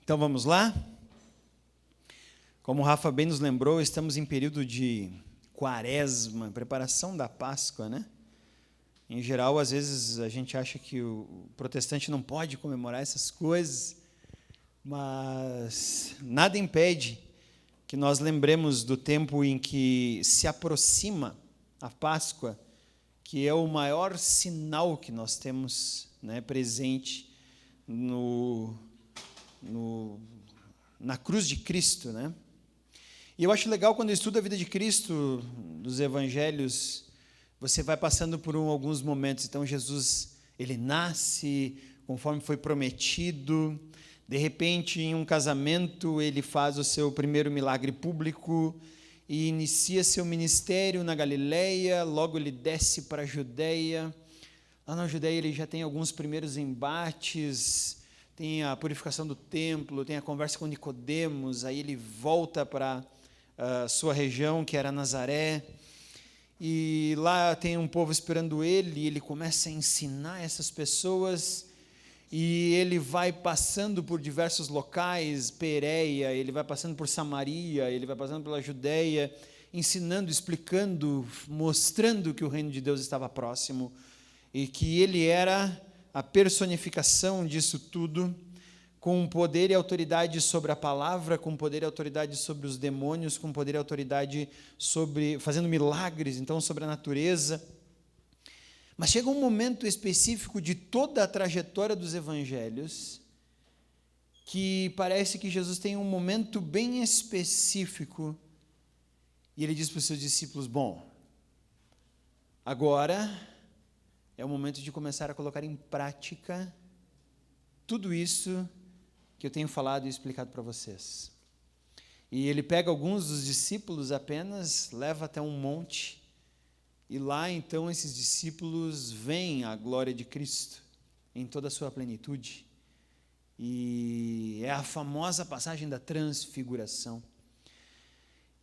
Então vamos lá? Como o Rafa bem nos lembrou, estamos em período de quaresma, preparação da Páscoa, né? Em geral, às vezes a gente acha que o protestante não pode comemorar essas coisas, mas nada impede que nós lembremos do tempo em que se aproxima a Páscoa, que é o maior sinal que nós temos, né, presente na cruz de Cristo, né? E eu acho legal quando eu estudo a vida de Cristo, dos evangelhos, você vai passando por alguns momentos. Então, Jesus, ele nasce conforme foi prometido. De repente, em um casamento, ele faz o seu primeiro milagre público e inicia seu ministério na Galileia. Logo, ele desce para a Judeia. Lá na Judeia, ele já tem alguns primeiros embates, tem a purificação do templo, tem a conversa com Nicodemos, aí ele volta para a sua região, que era Nazaré, e lá tem um povo esperando ele, e ele começa a ensinar essas pessoas, e ele vai passando por diversos locais, Pérea, ele vai passando por Samaria, ele vai passando pela Judeia, ensinando, explicando, mostrando que o reino de Deus estava próximo, e que ele era a personificação disso tudo, com poder e autoridade sobre a palavra, com poder e autoridade sobre os demônios, com poder e autoridade sobre, fazendo milagres, então, sobre a natureza. Mas chega um momento específico de toda a trajetória dos evangelhos, que parece que Jesus tem um momento bem específico, e ele diz para os seus discípulos: bom, agora é o momento de começar a colocar em prática tudo isso que eu tenho falado e explicado para vocês. E ele pega alguns dos discípulos apenas, leva até um monte, e lá então esses discípulos veem a glória de Cristo em toda a sua plenitude. E é a famosa passagem da transfiguração.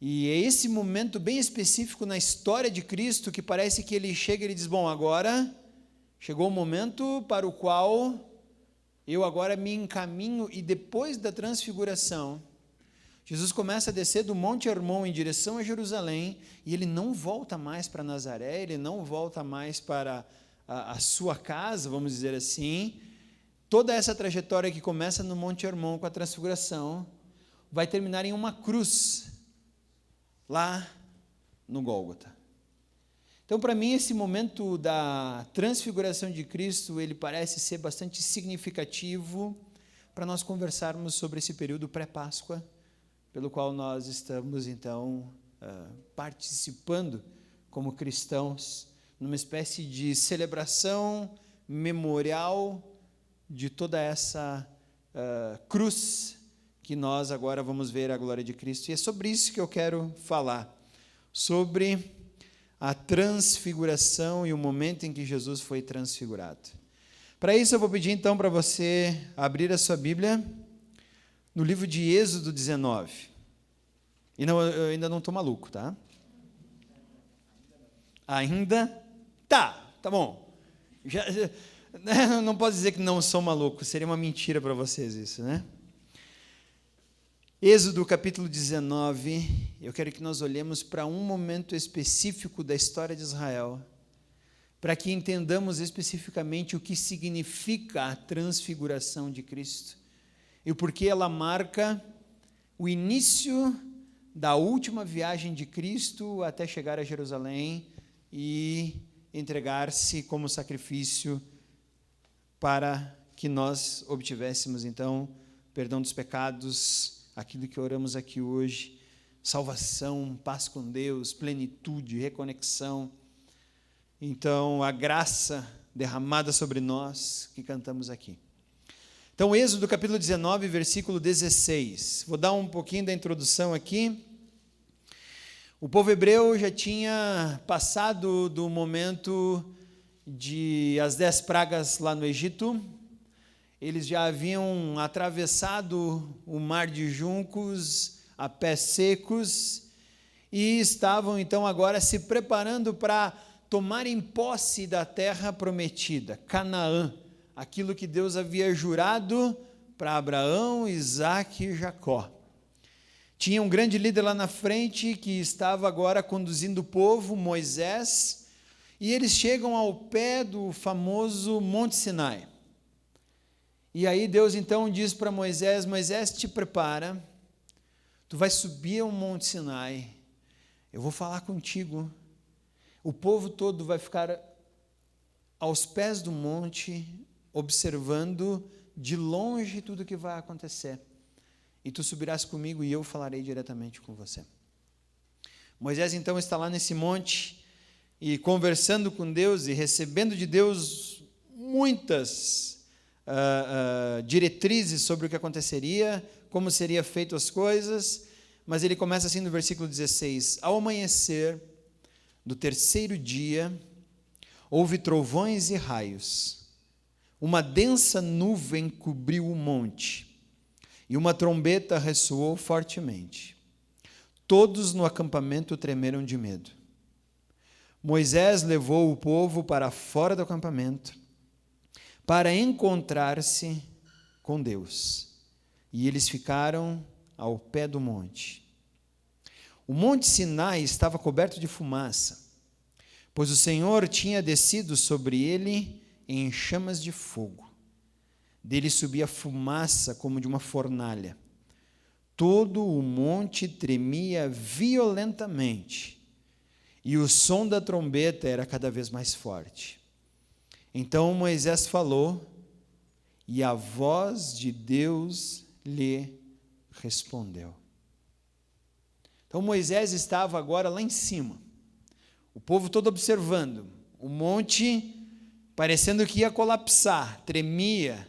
E é esse momento bem específico na história de Cristo que parece que ele chega e ele diz: bom, agora chegou o momento para o qual eu agora me encaminho. E depois da transfiguração, Jesus começa a descer do Monte Hermon em direção a Jerusalém, e ele não volta mais para Nazaré, ele não volta mais para a sua casa, vamos dizer assim. Toda essa trajetória que começa no Monte Hermon com a transfiguração, vai terminar em uma cruz, lá no Gólgota. Então, para mim, esse momento da transfiguração de Cristo, ele parece ser bastante significativo para nós conversarmos sobre esse período pré-Páscoa, pelo qual nós estamos, então, participando como cristãos, numa espécie de celebração memorial de toda essa cruz que nós agora vamos ver a glória de Cristo. E é sobre isso que eu quero falar, sobre a transfiguração e o momento em que Jesus foi transfigurado. Para isso eu vou pedir então para você abrir a sua Bíblia no livro de Êxodo 19. E não, eu ainda não estou maluco, tá? Ainda? Tá bom. Já, não posso dizer que não sou maluco, seria uma mentira para vocês isso, né? Êxodo capítulo 19, eu quero que nós olhemos para um momento específico da história de Israel, para que entendamos especificamente o que significa a transfiguração de Cristo, e o porquê ela marca o início da última viagem de Cristo até chegar a Jerusalém e entregar-se como sacrifício para que nós obtivéssemos, então, perdão dos pecados, aquilo que oramos aqui hoje, salvação, paz com Deus, plenitude, reconexão. Então, a graça derramada sobre nós que cantamos aqui. Então, Êxodo capítulo 19, versículo 16. Vou dar um pouquinho da introdução aqui. O povo hebreu já tinha passado do momento de as 10 pragas lá no Egito. Eles já haviam atravessado o mar de juncos a pés secos e estavam então agora se preparando para tomarem posse da terra prometida, Canaã, aquilo que Deus havia jurado para Abraão, Isaque e Jacó. Tinha um grande líder lá na frente que estava agora conduzindo o povo, Moisés, e eles chegam ao pé do famoso Monte Sinai. E aí Deus então diz para Moisés: Moisés, te prepara, tu vai subir ao Monte Sinai, eu vou falar contigo, o povo todo vai ficar aos pés do monte, observando de longe tudo o que vai acontecer. E tu subirás comigo e eu falarei diretamente com você. Moisés então está lá nesse monte e conversando com Deus e recebendo de Deus muitas diretrizes sobre o que aconteceria, como seriam feitas as coisas, mas ele começa assim no versículo 16: ao amanhecer do terceiro dia, houve trovões e raios, uma densa nuvem cobriu o monte, e uma trombeta ressoou fortemente. Todos no acampamento tremeram de medo. Moisés levou o povo para fora do acampamento, para encontrar-se com Deus, e eles ficaram ao pé do monte. O monte Sinai estava coberto de fumaça, pois o Senhor tinha descido sobre ele em chamas de fogo. Dele subia fumaça como de uma fornalha. Todo o monte tremia violentamente, e o som da trombeta era cada vez mais forte. Então Moisés falou, e a voz de Deus lhe respondeu. Então Moisés estava agora lá em cima, o povo todo observando, o monte parecendo que ia colapsar, tremia,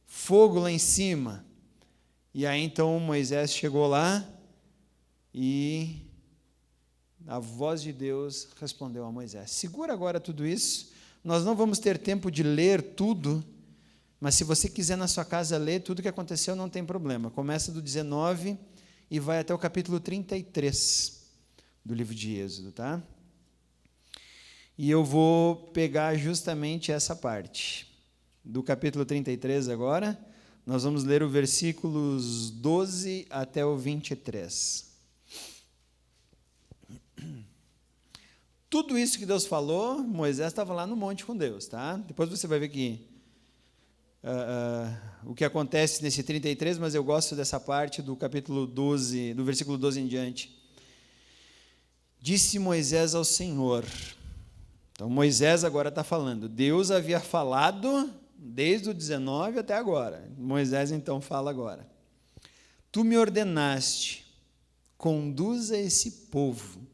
fogo lá em cima. E aí então Moisés chegou lá e a voz de Deus respondeu a Moisés. Segura agora tudo isso, nós não vamos ter tempo de ler tudo, mas se você quiser na sua casa ler tudo o que aconteceu, não tem problema. Começa do 19 e vai até o capítulo 33 do livro de Êxodo, tá? E eu vou pegar justamente essa parte do capítulo 33 agora. Nós vamos ler o versículos 12 até o 23. Tudo isso que Deus falou, Moisés estava lá no monte com Deus, tá? Depois você vai ver que o que acontece nesse 33, mas eu gosto dessa parte do capítulo 12, do versículo 12 em diante. Disse Moisés ao Senhor. Então Moisés agora está falando. Deus havia falado desde o 19 até agora. Moisés então fala agora. Tu me ordenaste, conduza esse povo,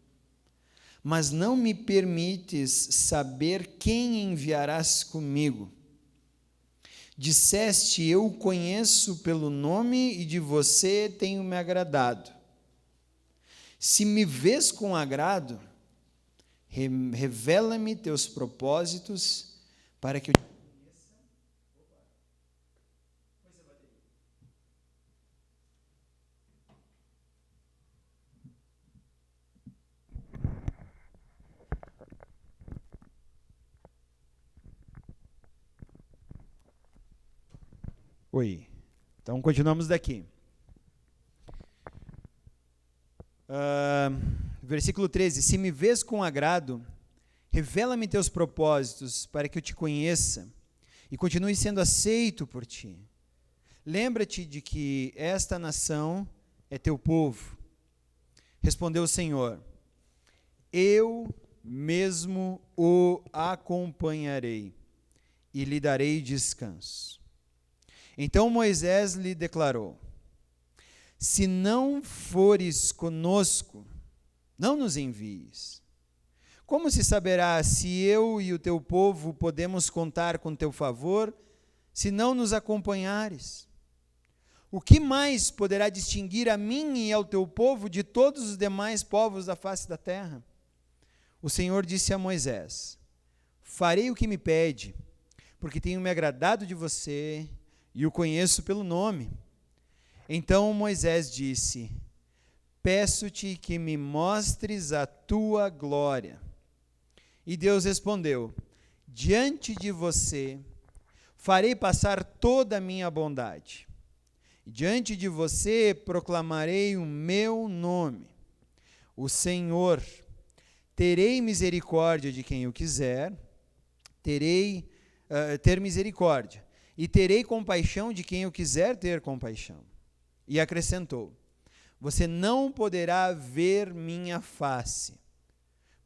mas não me permites saber quem enviarás comigo. Disseste, eu o conheço pelo nome e de você tenho me agradado. Se me vês com agrado, revela-me teus propósitos para que eu te conheça. Oi. Então continuamos daqui. Versículo 13: se me vês com agrado, revela-me teus propósitos para que eu te conheça e continue sendo aceito por ti. Lembra-te de que esta nação é teu povo. Respondeu o Senhor, eu mesmo o acompanharei e lhe darei descanso. Então Moisés lhe declarou, se não fores conosco, não nos envies. Como se saberá se eu e o teu povo podemos contar com teu favor, se não nos acompanhares? O que mais poderá distinguir a mim e ao teu povo de todos os demais povos da face da terra? O Senhor disse a Moisés, farei o que me pede, porque tenho me agradado de você e o conheço pelo nome. Então Moisés disse, peço-te que me mostres a tua glória. E Deus respondeu, diante de você farei passar toda a minha bondade. e diante de você proclamarei o meu nome, o Senhor. Terei misericórdia de quem eu quiser, ter misericórdia, e terei compaixão de quem eu quiser ter compaixão. E acrescentou: você não poderá ver minha face,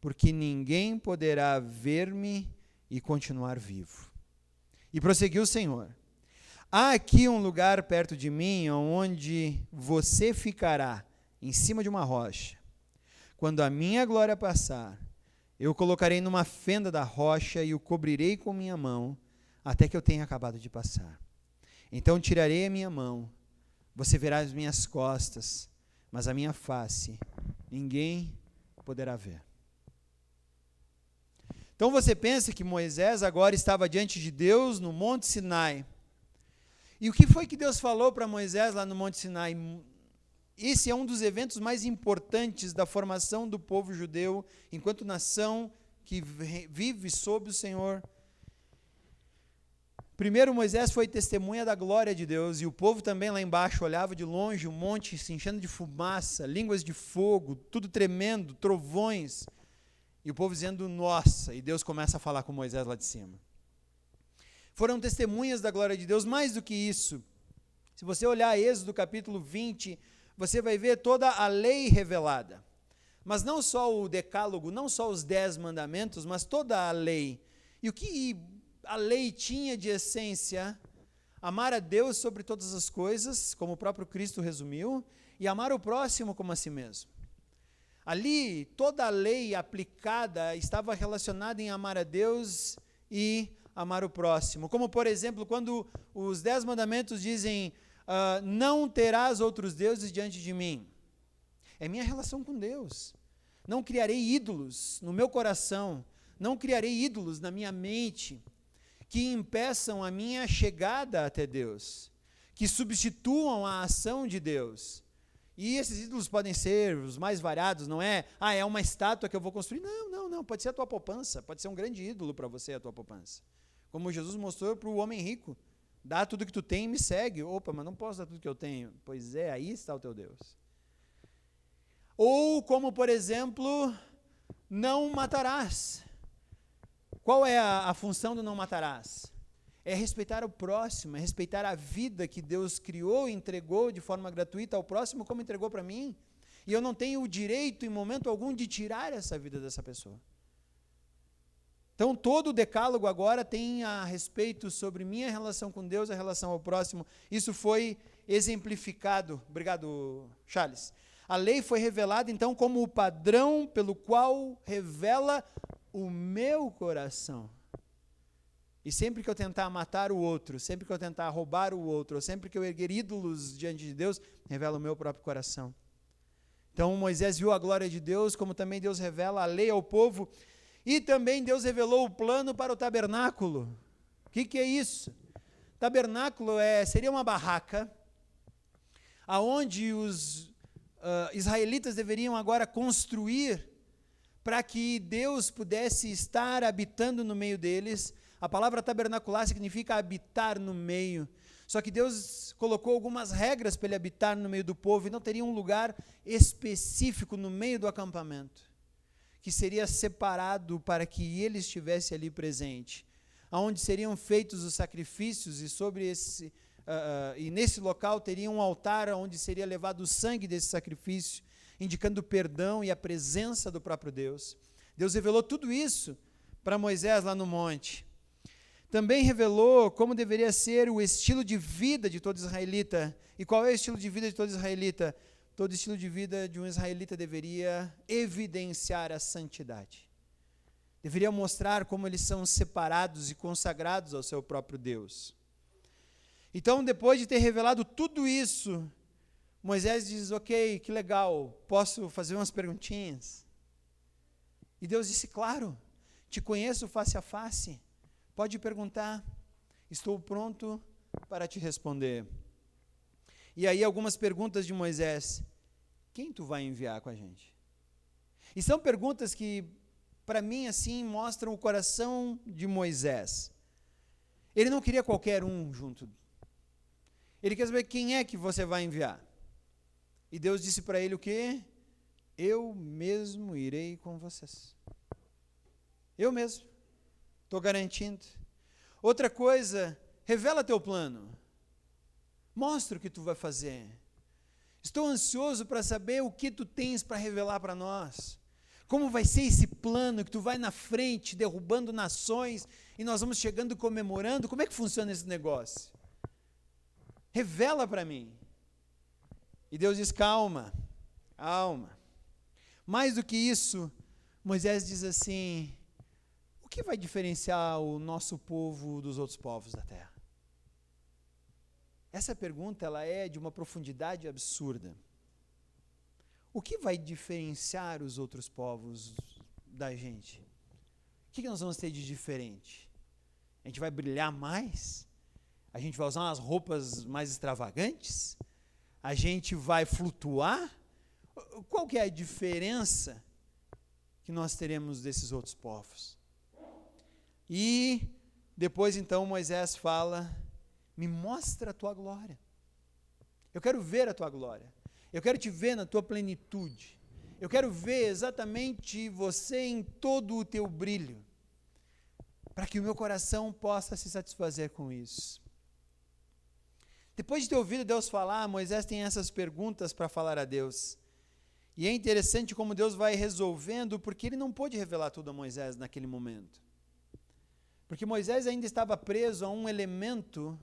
porque ninguém poderá ver-me e continuar vivo. E prosseguiu o Senhor: há aqui um lugar perto de mim, onde você ficará em cima de uma rocha. Quando a minha glória passar, eu o colocarei numa fenda da rocha e o cobrirei com minha mão, até que eu tenha acabado de passar. Então tirarei a minha mão, você verá as minhas costas, mas a minha face ninguém poderá ver. Então você pensa que Moisés agora estava diante de Deus no Monte Sinai. E o que foi que Deus falou para Moisés lá no Monte Sinai? Esse é um dos eventos mais importantes da formação do povo judeu, enquanto nação que vive sob o Senhor. Primeiro, Moisés foi testemunha da glória de Deus, e o povo também lá embaixo olhava de longe o monte se enchendo de fumaça, línguas de fogo, tudo tremendo, trovões, e o povo dizendo, nossa, e Deus começa a falar com Moisés lá de cima. Foram testemunhas da glória de Deus. Mais do que isso, se você olhar Êxodo capítulo 20, você vai ver toda a lei revelada, mas não só o decálogo, não só os 10 mandamentos, mas toda a lei. E o que a lei tinha de essência? Amar a Deus sobre todas as coisas, como o próprio Cristo resumiu, e amar o próximo como a si mesmo. Ali, toda a lei aplicada estava relacionada em amar a Deus e amar o próximo. Como, por exemplo, quando os 10 mandamentos dizem, não terás outros deuses diante de mim. É minha relação com Deus. Não criarei ídolos no meu coração, não criarei ídolos na minha mente, que impeçam a minha chegada até Deus, que substituam a ação de Deus. E esses ídolos podem ser os mais variados, não é? É uma estátua que eu vou construir. Não, pode ser a tua poupança, pode ser um grande ídolo para você, a tua poupança. Como Jesus mostrou para o homem rico, dá tudo que tu tem e me segue. Opa, mas não posso dar tudo que eu tenho. Pois é, aí está o teu Deus. Ou como, por exemplo, não matarás. Qual é a função do não matarás? É respeitar o próximo, é respeitar a vida que Deus criou e entregou de forma gratuita ao próximo, como entregou para mim. E eu não tenho o direito, em momento algum, de tirar essa vida dessa pessoa. Então, todo o decálogo agora tem a respeito sobre minha relação com Deus, a relação ao próximo. Isso foi exemplificado. Obrigado, Charles. A lei foi revelada, então, como o padrão pelo qual revela o meu coração. E sempre que eu tentar matar o outro, sempre que eu tentar roubar o outro, ou sempre que eu erguer ídolos diante de Deus, revela o meu próprio coração. Então, Moisés viu a glória de Deus, como também Deus revela a lei ao povo. E também Deus revelou o plano para o tabernáculo. O que é isso? Tabernáculo seria uma barraca, aonde os israelitas deveriam agora construir para que Deus pudesse estar habitando no meio deles. A palavra tabernacular significa habitar no meio. Só que Deus colocou algumas regras para ele habitar no meio do povo, e não teria um lugar específico no meio do acampamento, que seria separado para que ele estivesse ali presente, aonde seriam feitos os sacrifícios, e e nesse local teria um altar onde seria levado o sangue desse sacrifício, indicando o perdão e a presença do próprio Deus. Deus revelou tudo isso para Moisés lá no monte. Também revelou como deveria ser o estilo de vida de todo israelita. E qual é o estilo de vida de todo israelita? Todo estilo de vida de um israelita deveria evidenciar a santidade. Deveria mostrar como eles são separados e consagrados ao seu próprio Deus. Então, depois de ter revelado tudo isso, Moisés diz, ok, que legal, posso fazer umas perguntinhas? E Deus disse, claro, te conheço face a face, pode perguntar, estou pronto para te responder. E aí algumas perguntas de Moisés, quem tu vai enviar com a gente? E são perguntas que, para mim, assim, mostram o coração de Moisés. Ele não queria qualquer um junto. Ele quer saber quem é que você vai enviar. E Deus disse para ele o quê? Eu mesmo irei com vocês. Eu mesmo. Estou garantindo. Outra coisa, revela teu plano. Mostra o que tu vai fazer. Estou ansioso para saber o que tu tens para revelar para nós. Como vai ser esse plano que tu vai na frente, derrubando nações, e nós vamos chegando e comemorando? Como é que funciona esse negócio? Revela para mim. E Deus diz, calma, calma. Mais do que isso, Moisés diz assim, o que vai diferenciar o nosso povo dos outros povos da terra? Essa pergunta, ela é de uma profundidade absurda. O que vai diferenciar os outros povos da gente? O que nós vamos ter de diferente? A gente vai brilhar mais? A gente vai usar umas roupas mais extravagantes? A gente vai flutuar? Qual que é a diferença que nós teremos desses outros povos? E depois então Moisés fala, me mostra a tua glória. Eu quero ver a tua glória. Eu quero te ver na tua plenitude. Eu quero ver exatamente você em todo o teu brilho, para que o meu coração possa se satisfazer com isso. Depois de ter ouvido Deus falar, Moisés tem essas perguntas para falar a Deus. E é interessante como Deus vai resolvendo, porque ele não pôde revelar tudo a Moisés naquele momento. Porque Moisés ainda estava preso a um elemento,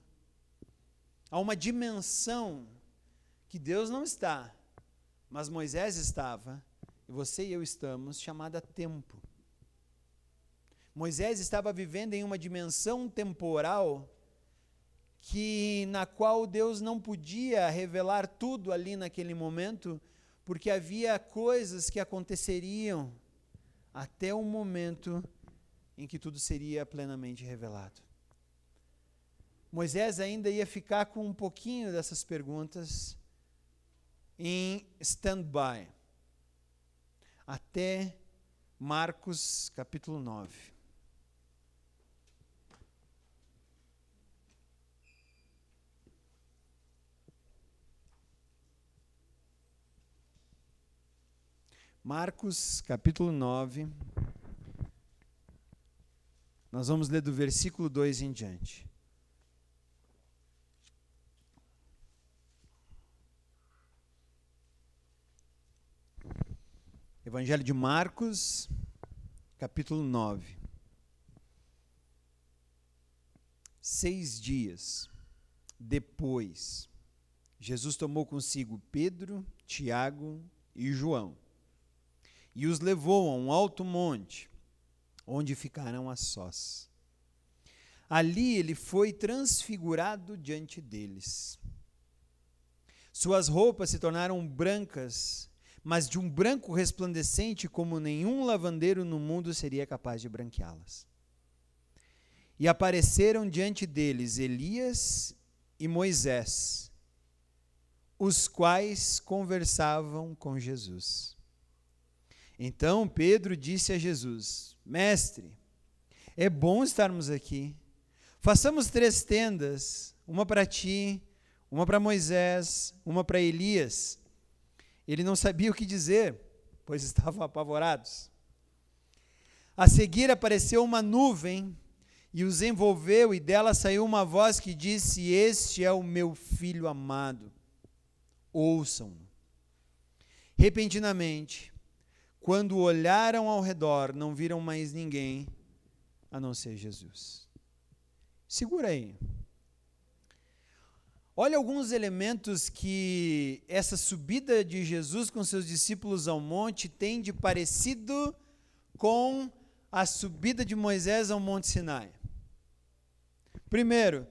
a uma dimensão que Deus não está, mas Moisés estava, e você e eu estamos, chamada tempo. Moisés estava vivendo em uma dimensão temporal na qual Deus não podia revelar tudo ali naquele momento, porque havia coisas que aconteceriam até o momento em que tudo seria plenamente revelado. Moisés ainda ia ficar com um pouquinho dessas perguntas em stand-by, até Marcos capítulo 9. Marcos capítulo 9, nós vamos ler do versículo 2 em diante. Evangelho de Marcos, capítulo 9. 6 dias depois, Jesus tomou consigo Pedro, Tiago e João, e os levou a um alto monte, onde ficaram a sós. Ali ele foi transfigurado diante deles. Suas roupas se tornaram brancas, mas de um branco resplandecente como nenhum lavandeiro no mundo seria capaz de branqueá-las. E apareceram diante deles Elias e Moisés, os quais conversavam com Jesus. Então Pedro disse a Jesus, Mestre, é bom estarmos aqui. Façamos 3 tendas, uma para ti, uma para Moisés, uma para Elias. Ele não sabia o que dizer, pois estavam apavorados. A seguir apareceu uma nuvem e os envolveu, e dela saiu uma voz que disse, este é o meu filho amado, ouçam-no. Repentinamente, quando olharam ao redor, não viram mais ninguém, a não ser Jesus. Segura aí. Olha alguns elementos que essa subida de Jesus com seus discípulos ao monte tem de parecido com a subida de Moisés ao Monte Sinai. Primeiro,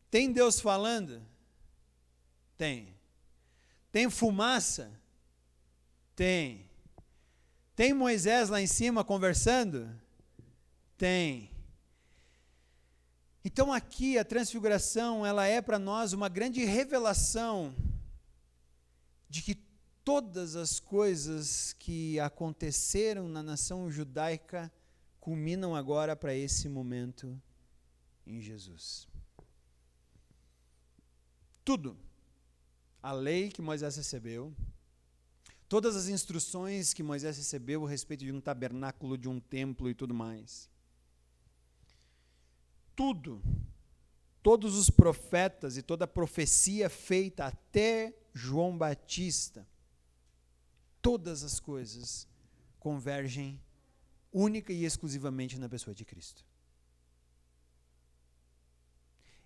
tem Deus falando? Tem. Tem fumaça? Tem. Tem Moisés lá em cima conversando? Tem. Então aqui a transfiguração, ela é para nós uma grande revelação de que todas as coisas que aconteceram na nação judaica culminam agora para esse momento em Jesus. Tudo. A lei que Moisés recebeu, todas as instruções que Moisés recebeu a respeito de um tabernáculo, de um templo e tudo mais. Tudo. Todos os profetas e toda a profecia feita até João Batista, todas as coisas convergem única e exclusivamente na pessoa de Cristo.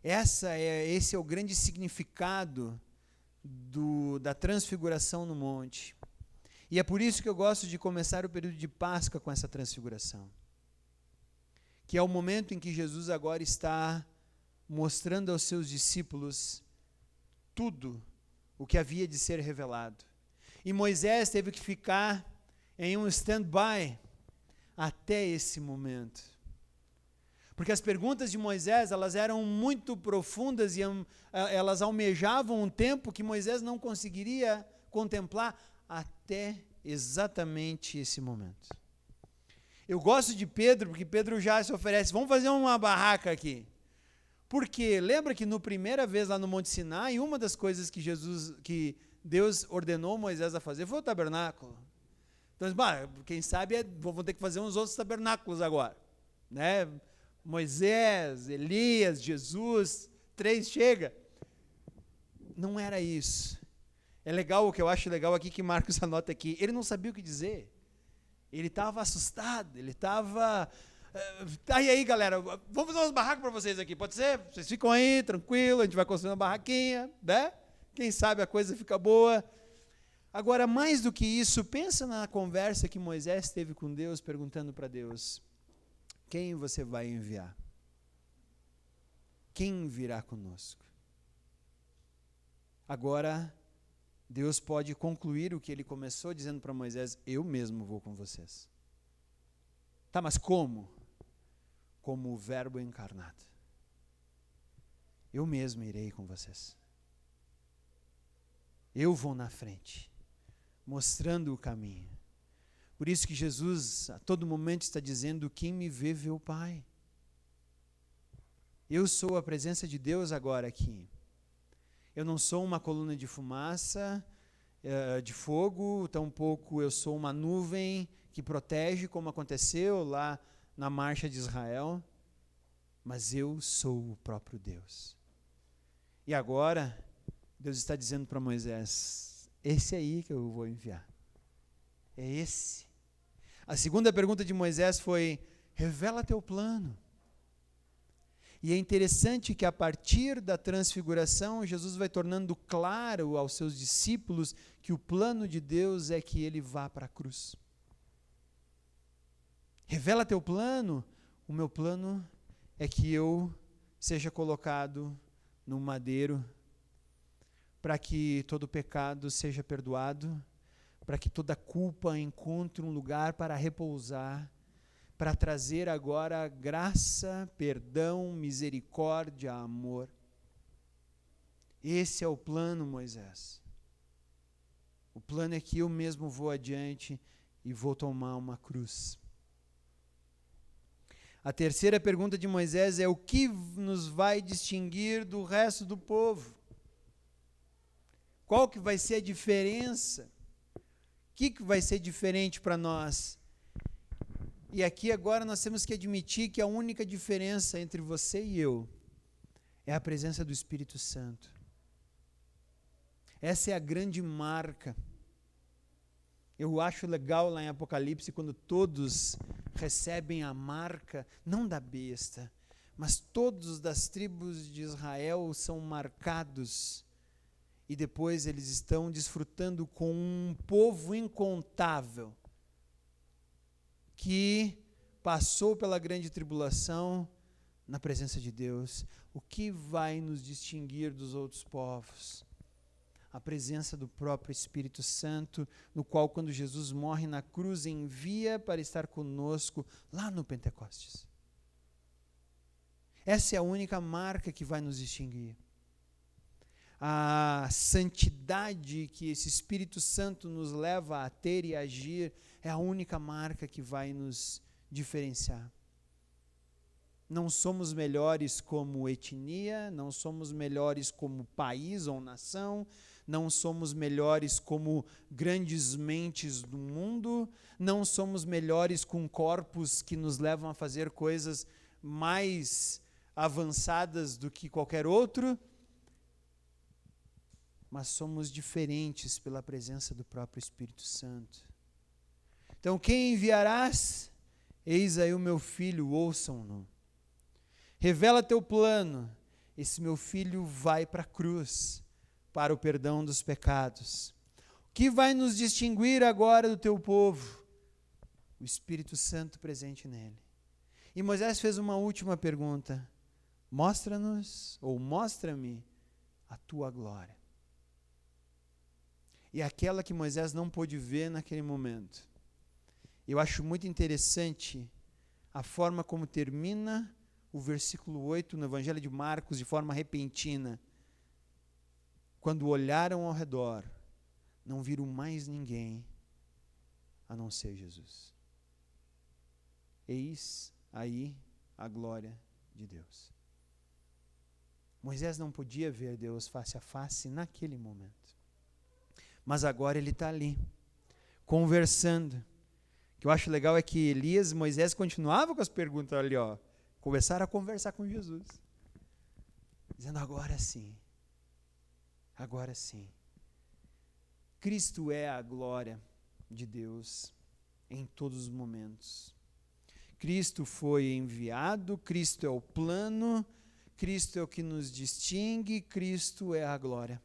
Esse é o grande significado da transfiguração no monte. E é por isso que eu gosto de começar o período de Páscoa com essa transfiguração. Que é o momento em que Jesus agora está mostrando aos seus discípulos tudo o que havia de ser revelado. E Moisés teve que ficar em um stand-by até esse momento. Porque as perguntas de Moisés, elas eram muito profundas e elas almejavam um tempo que Moisés não conseguiria contemplar até exatamente esse momento. Eu gosto de Pedro, porque Pedro já se oferece, vamos fazer uma barraca aqui. Porque lembra que no primeira vez lá no Monte Sinai, uma das coisas que Deus ordenou Moisés a fazer foi o tabernáculo. Então, quem sabe vão ter que fazer uns outros tabernáculos agora, né? Moisés, Elias, Jesus, 3 chega. Não era isso. É legal, o que eu acho legal aqui que Marcos anota aqui, ele não sabia o que dizer. Ele estava assustado, ele estava... Tá, e aí, galera, vamos fazer umas barracas para vocês aqui, pode ser? Vocês ficam aí, tranquilo, a gente vai construir uma barraquinha, né? Quem sabe a coisa fica boa. Agora, mais do que isso, pensa na conversa que Moisés teve com Deus, perguntando para Deus, quem você vai enviar? Quem virá conosco? Agora, Deus pode concluir o que ele começou dizendo para Moisés, eu mesmo vou com vocês. Tá, mas como? Como o Verbo encarnado. Eu mesmo irei com vocês. Eu vou na frente, mostrando o caminho. Por isso que Jesus, a todo momento, está dizendo, quem me vê, vê o Pai. Eu sou a presença de Deus agora aqui. Eu não sou uma coluna de fumaça, de fogo, tampouco eu sou uma nuvem que protege, como aconteceu lá na marcha de Israel, mas eu sou o próprio Deus. E agora, Deus está dizendo para Moisés, esse aí que eu vou enviar. É esse. A segunda pergunta de Moisés foi, revela teu plano. E é interessante que a partir da transfiguração, Jesus vai tornando claro aos seus discípulos que o plano de Deus é que ele vá para a cruz. Revela teu plano. O meu plano é que eu seja colocado no madeiro, para que todo pecado seja perdoado, para que toda culpa encontre um lugar para repousar, para trazer agora graça, perdão, misericórdia, amor. Esse é o plano, Moisés. O plano é que eu mesmo vou adiante e vou tomar uma cruz. A terceira pergunta de Moisés é, o que nos vai distinguir do resto do povo? Qual que vai ser a diferença? O que vai ser diferente para nós? E aqui agora nós temos que admitir que a única diferença entre você e eu é a presença do Espírito Santo. Essa é a grande marca. Eu acho legal lá em Apocalipse quando todos recebem a marca, não da besta, mas todos das tribos de Israel são marcados e depois eles estão desfrutando com um povo incontável que passou pela grande tribulação na presença de Deus. O que vai nos distinguir dos outros povos? A presença do próprio Espírito Santo, no qual, quando Jesus morre na cruz, envia para estar conosco lá no Pentecostes. Essa é a única marca que vai nos distinguir. A santidade que esse Espírito Santo nos leva a ter e agir é a única marca que vai nos diferenciar. não somos melhores como etnia, não somos melhores como país ou nação, não somos melhores como grandes mentes do mundo, não somos melhores com corpos que nos levam a fazer coisas mais avançadas do que qualquer outro, mas somos diferentes pela presença do próprio Espírito Santo. Então, quem enviarás? Eis aí o meu filho, ouçam-no. Revela teu plano. Esse meu filho vai para a cruz, para o perdão dos pecados. O que vai nos distinguir agora do teu povo? O Espírito Santo presente nele. E Moisés fez uma última pergunta. Mostra-nos, ou mostra-me, a tua glória. E aquela que Moisés não pôde ver naquele momento. Eu acho muito interessante a forma como termina o versículo 8 no Evangelho de Marcos de forma repentina. Quando olharam ao redor, não viram mais ninguém a não ser Jesus. Eis aí a glória de Deus. Moisés não podia ver Deus face a face naquele momento. Mas agora ele está ali, conversando. O que eu acho legal é que Elias e Moisés continuavam com as perguntas ali, ó. Começaram a conversar com Jesus. Dizendo, agora sim. Agora sim. Cristo é a glória de Deus em todos os momentos. Cristo foi enviado, Cristo é o plano, Cristo é o que nos distingue, Cristo é a glória.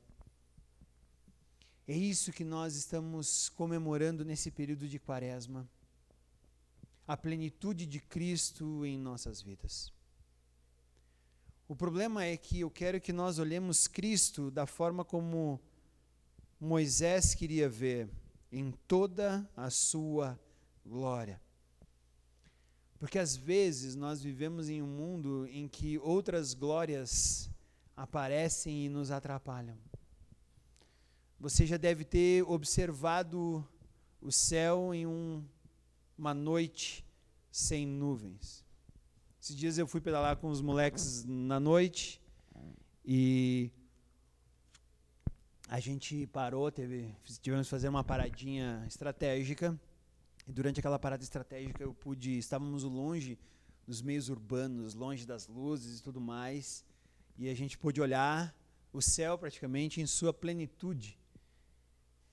É isso que nós estamos comemorando nesse período de Quaresma. A plenitude de Cristo em nossas vidas. O problema é que eu quero que nós olhemos Cristo da forma como Moisés queria ver, em toda a sua glória. Porque às vezes nós vivemos em um mundo em que outras glórias aparecem e nos atrapalham. Você já deve ter observado o céu em uma noite sem nuvens. Esses dias eu fui pedalar com os moleques na noite e a gente parou, tivemos que fazer uma paradinha estratégica. E durante aquela parada estratégica estávamos longe dos meios urbanos, longe das luzes e tudo mais, e a gente pôde olhar o céu praticamente em sua plenitude.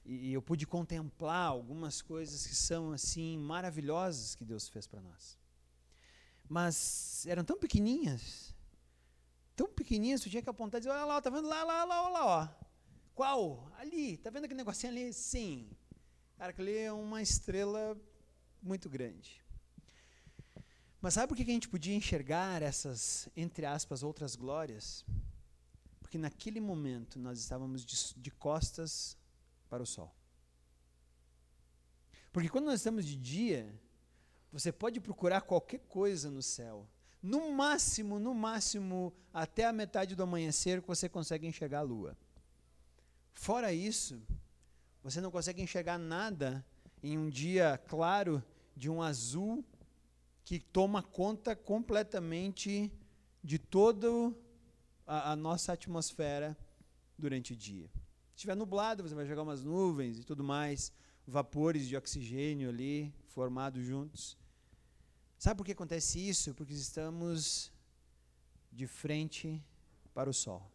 E eu pude contemplar algumas coisas que são assim maravilhosas que Deus fez para nós. Mas eram tão pequenininhas, tu tinha que apontar e dizer, olha lá, tá vendo lá, ó. Qual? Ali, tá vendo aquele negocinho ali? Sim. Cara, aquilo ali é uma estrela muito grande. Mas sabe por que a gente podia enxergar essas, entre aspas, outras glórias? Porque naquele momento nós estávamos de costas para o sol. Porque quando nós estamos de dia, você pode procurar qualquer coisa no céu. No máximo, até a metade do amanhecer, você consegue enxergar a lua. Fora isso, você não consegue enxergar nada em um dia claro de um azul que toma conta completamente de toda a nossa atmosfera durante o dia. Se estiver nublado, você vai jogar umas nuvens e tudo mais, vapores de oxigênio ali, formados juntos. Sabe por que acontece isso? Porque estamos de frente para o sol.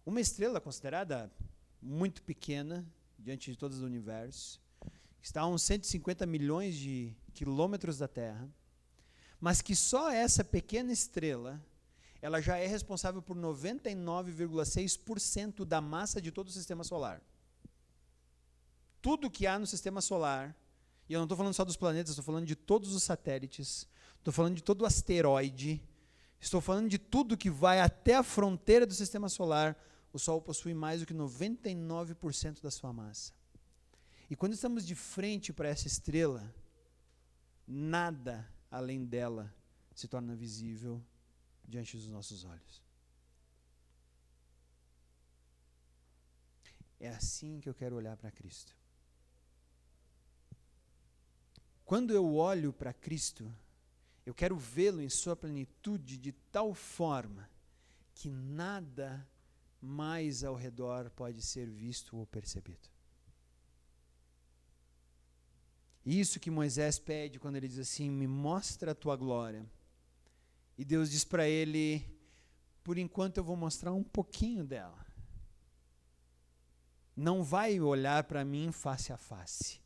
Uma estrela considerada muito pequena, diante de todo o universo, está a uns 150 milhões de quilômetros da Terra, mas que só essa pequena estrela, ela já é responsável por 99,6% da massa de todo o sistema solar. Tudo que há no sistema solar, e eu não estou falando só dos planetas, estou falando de todos os satélites, estou falando de todo o asteroide, estou falando de tudo que vai até a fronteira do sistema solar, o Sol possui mais do que 99% da sua massa. E quando estamos de frente para essa estrela, nada além dela se torna visível diante dos nossos olhos. É assim que eu quero olhar para Cristo. Quando eu olho para Cristo, Eu quero vê-lo em sua plenitude de tal forma que nada mais ao redor pode ser visto ou percebido. Isso que Moisés pede quando ele diz assim: me mostra a tua glória. E Deus diz para ele: por enquanto eu vou mostrar um pouquinho dela. Não vai olhar para mim face a face.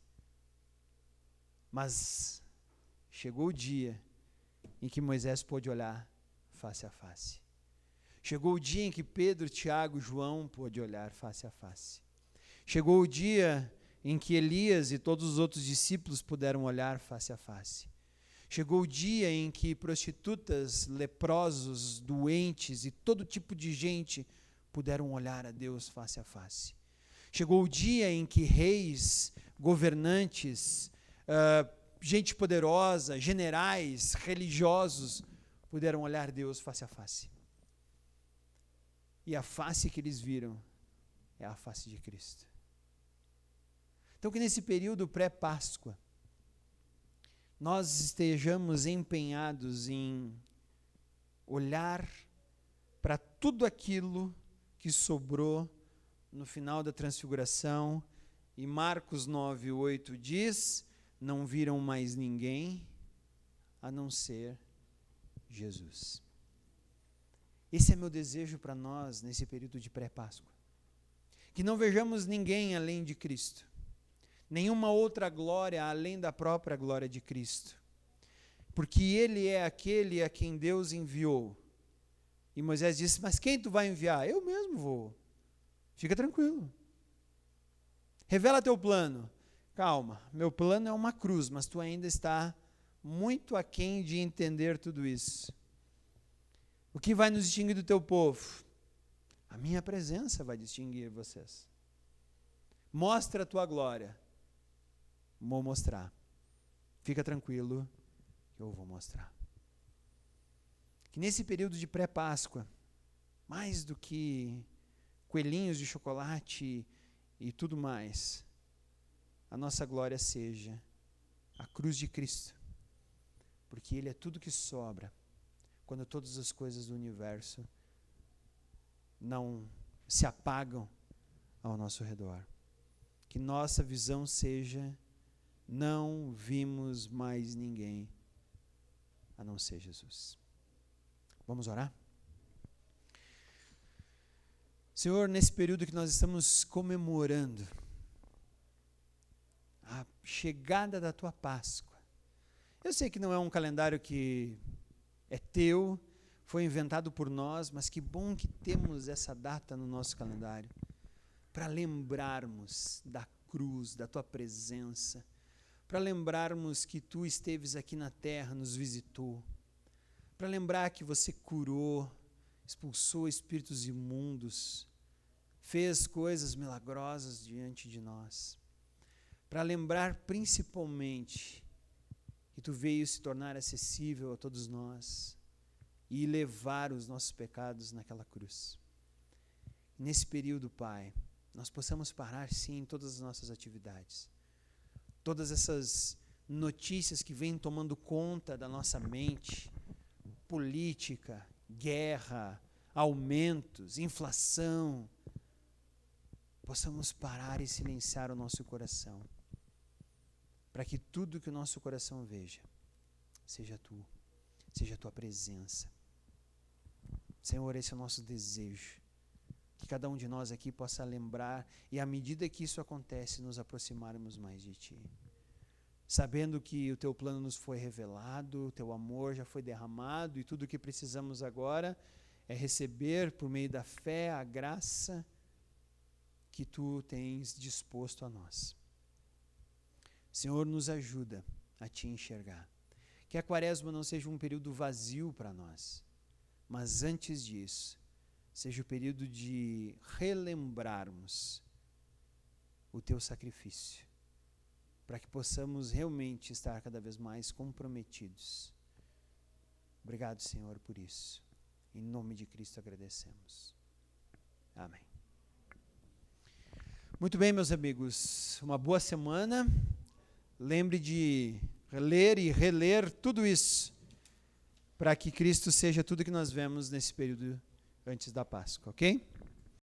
Mas chegou o dia em que Moisés pôde olhar face a face. Chegou o dia em que Pedro, Tiago, João pôde olhar face a face. Chegou o dia em que Elias e todos os outros discípulos puderam olhar face a face. Chegou o dia em que prostitutas, leprosos, doentes e todo tipo de gente puderam olhar a Deus face a face. Chegou o dia em que reis, governantes, gente poderosa, generais, religiosos puderam olhar Deus face a face. E a face que eles viram é a face de Cristo. Então que nesse período pré-Páscoa, nós estejamos empenhados em olhar para tudo aquilo que sobrou no final da transfiguração, e Marcos 9:8 diz: não viram mais ninguém a não ser Jesus. Esse é meu desejo para nós nesse período de pré-Páscoa. Que não vejamos ninguém além de Cristo. Nenhuma outra glória além da própria glória de Cristo. Porque Ele é aquele a quem Deus enviou. E Moisés disse: mas quem tu vai enviar? Eu mesmo vou. Fica tranquilo. Revela teu plano. Calma, meu plano é uma cruz, mas tu ainda está muito aquém de entender tudo isso. O que vai nos distinguir do teu povo? A minha presença vai distinguir vocês. Mostra a tua glória. Vou mostrar. Fica tranquilo, que eu vou mostrar. Que nesse período de pré-Páscoa, mais do que coelhinhos de chocolate e tudo mais, a nossa glória seja a cruz de Cristo, porque Ele é tudo que sobra quando todas as coisas do universo não se apagam ao nosso redor. Que nossa visão seja: não vimos mais ninguém a não ser Jesus. Vamos orar? Senhor, nesse período que nós estamos comemorando a chegada da Tua Páscoa, eu sei que não é um calendário que é teu, foi inventado por nós, mas que bom que temos essa data no nosso calendário, para lembrarmos da cruz, da Tua presença, para lembrarmos que Tu esteves aqui na terra, nos visitou, para lembrar que Você curou, expulsou espíritos imundos, fez coisas milagrosas diante de nós, para lembrar principalmente que Tu veio se tornar acessível a todos nós e levar os nossos pecados naquela cruz. Nesse período, Pai, nós possamos parar sim em todas as nossas atividades, todas essas notícias que vêm tomando conta da nossa mente, política, guerra, aumentos, inflação, possamos parar e silenciar o nosso coração, para que tudo que o nosso coração veja seja Tu, seja a Tua presença. Senhor, esse é o nosso desejo, que cada um de nós aqui possa lembrar, e à medida que isso acontece, nos aproximarmos mais de Ti, sabendo que o Teu plano nos foi revelado, o Teu amor já foi derramado, e tudo o que precisamos agora é receber, por meio da fé, a graça que Tu tens disposto a nós. Senhor, nos ajuda a Te enxergar. Que a Quaresma não seja um período vazio para nós, mas antes disso, seja o período de relembrarmos o Teu sacrifício, para que possamos realmente estar cada vez mais comprometidos. Obrigado, Senhor, por isso. Em nome de Cristo agradecemos. Amém. Muito bem, meus amigos, uma boa semana. Lembre de ler e reler tudo isso para que Cristo seja tudo que nós vemos nesse período antes da Páscoa, ok?